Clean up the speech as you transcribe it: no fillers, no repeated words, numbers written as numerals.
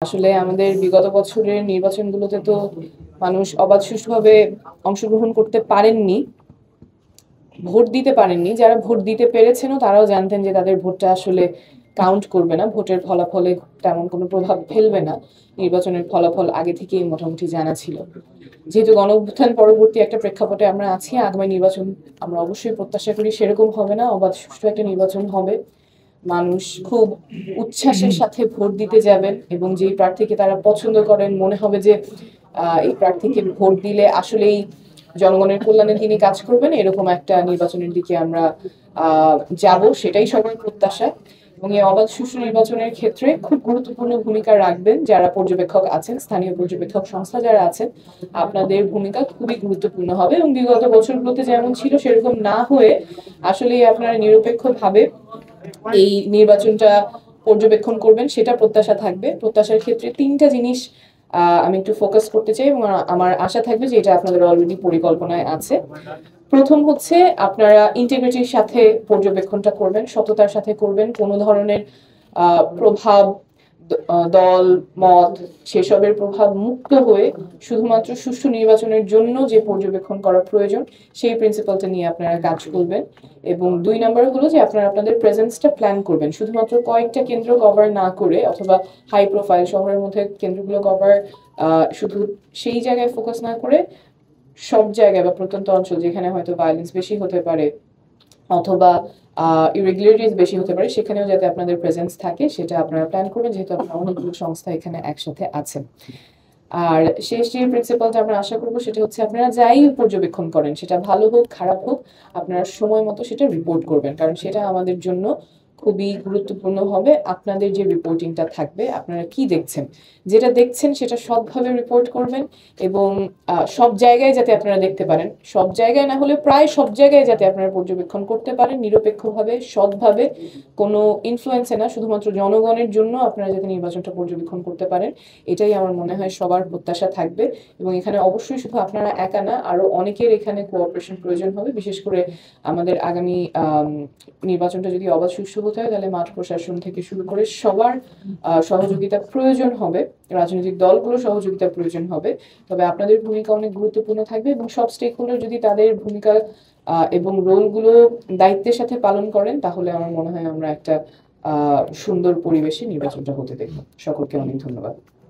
আসলে আমাদের বিগত বছরের নির্বাচনগুলোতে তো মানুষ অবাধ সুষ্ঠুভাবে অংশগ্রহণ করতে পারেননি, ভোট দিতে পারেননি। যারা ভোট দিতে পেরেছেনও তারাও জানতেন যে তাদের ভোটটা আসলে কাউন্ট করবে না, ভোটের ফলাফলে তেমন কোনো প্রভাব ফেলবে না। নির্বাচনের ফলাফল আগে থেকেই মোটামুটি জানা ছিল। যেহেতু গণঅভ্যুত্থান পরবর্তী একটা প্রেক্ষাপটে আমরা আছি, আগামী নির্বাচন আমরা অবশ্যই প্রত্যাশা করি সেরকম হবে না, অবাধ সুষ্ঠু একটা নির্বাচন হবে। মানুষ খুব উচ্ছ্বাসের সাথে ভোট দিতে যাবেন এবং যেই প্রার্থীকে তারা পছন্দ করেন, মনে হবে যে এই প্রার্থীকে ভোট দিলে আসলেই জনগণের কল্যাণে তিনি কাজ করবেন, এরকম একটা নির্বাচনের দিকে আমরা যাব, সেটাই সবার প্রত্যাশা। এবং এই অবাধ সুষ্ঠু নির্বাচনের ক্ষেত্রে খুব গুরুত্বপূর্ণ ভূমিকা রাখবেন যারা পর্যবেক্ষক আছেন, স্থানীয় পর্যবেক্ষক সংস্থা যারা আছেন, আপনাদের ভূমিকা খুবই গুরুত্বপূর্ণ হবে। এবং বিগত বছরগুলোতে যেমন ছিল সেরকম না হয়ে আসলে আপনারা নিরপেক্ষভাবে এই নির্বাচনটা পর্যবেক্ষণ করবেন, সেটা প্রত্যাশা থাকবে। প্রত্যাশার ক্ষেত্রে তিনটা জিনিস আমি একটু ফোকাস করতে চাই এবং আমার আশা থাকবে যে এটা আপনাদের অলরেডি পরিকল্পনায় আছে। প্রথম হচ্ছে আপনারা ইন্টিগ্রিটির সাথে পর্যবেক্ষণটা করবেন, সততার সাথে করবেন। কোনো ধরনের প্রভাব, দল মত সেসবের প্রভাব মুক্ত হয়ে শুধুমাত্র সুষ্ঠু নির্বাচনের জন্য যে পর্যবেক্ষণ করা প্রয়োজন সেই প্রিন্সিপালটা নিয়ে আপনারা কাজ করবেন। এবং 2 নাম্বার হলো যে আপনারা আপনাদের প্রেজেন্সটা প্ল্যান করবেন, শুধুমাত্র কয়েকটা কেন্দ্র কভার না করে অথবা হাই প্রোফাইল শহরের মধ্যে কেন্দ্রগুলো কভার শুধু সেই জায়গায় ফোকাস না করে সব জায়গায় বা প্রত্যন্ত অঞ্চল যেখানে হয়তো ভায়োলেন্স বেশি হতে পারে অথবা ইরেগুলারিটিস বেশি হতে পারে, সেখানেও যাতে আপনাদের প্রেজেন্স থাকে সেটা আপনারা প্ল্যান করবেন, যেহেতু আপনারা অনেকগুলো সংস্থা এখানে একসাথে আছেন। আর শেষ যে প্রিন্সিপালটা আমরা আশা করবো সেটা হচ্ছে আপনারা যাই পর্যবেক্ষণ করেন, সেটা ভালো হোক খারাপ হোক, আপনারা সময় মতো সেটা রিপোর্ট করবেন, কারণ সেটা আমাদের জন্য খুবই গুরুত্বপূর্ণ হবে। আপনাদের যে রিপোর্টিংটা থাকবে, আপনারা কি দেখছেন, যেটা দেখছেন সেটা সৎভাবে রিপোর্ট করবেন এবং সব জায়গায় যাতে আপনারা দেখতে পারেন, সব জায়গায় না হলে প্রায় সব জায়গায় যাতে আপনারা পর্যবেক্ষণ করতে পারেন নিরপেক্ষভাবে, সৎভাবে, কোনো ইনফ্লুয়েন্সে না, শুধুমাত্র জনগণের জন্য আপনারা যাতে নির্বাচনটা পর্যবেক্ষণ করতে পারেন, এটাই আমার মনে হয় সবার প্রত্যাশা থাকবে। এবং এখানে অবশ্যই শুধু আপনারা একা না, আরো অনেকের এখানে কোঅপারেশন প্রয়োজন হবে, বিশেষ করে আমাদের আগামী নির্বাচনটা যদি অবাধ সুষ্ঠু হতে হয় তাহলে মাঠ প্রশাসন থেকে শুরু করে সবার সহযোগিতা প্রয়োজন হবে, রাজনৈতিক দলগুলো সহযোগিতা প্রয়োজন হবে। তবে আপনাদের ভূমিকা অনেক গুরুত্বপূর্ণ থাকবে এবং সব স্টেক হোল্ডার যদি তাদের ভূমিকা এবং রোলগুলো দায়িত্বের সাথে পালন করেন তাহলে আমার মনে হয় আমরা একটা সুন্দর পরিবেশে নির্বাচনটা হতে দেখব। সকলকে অনেক ধন্যবাদ।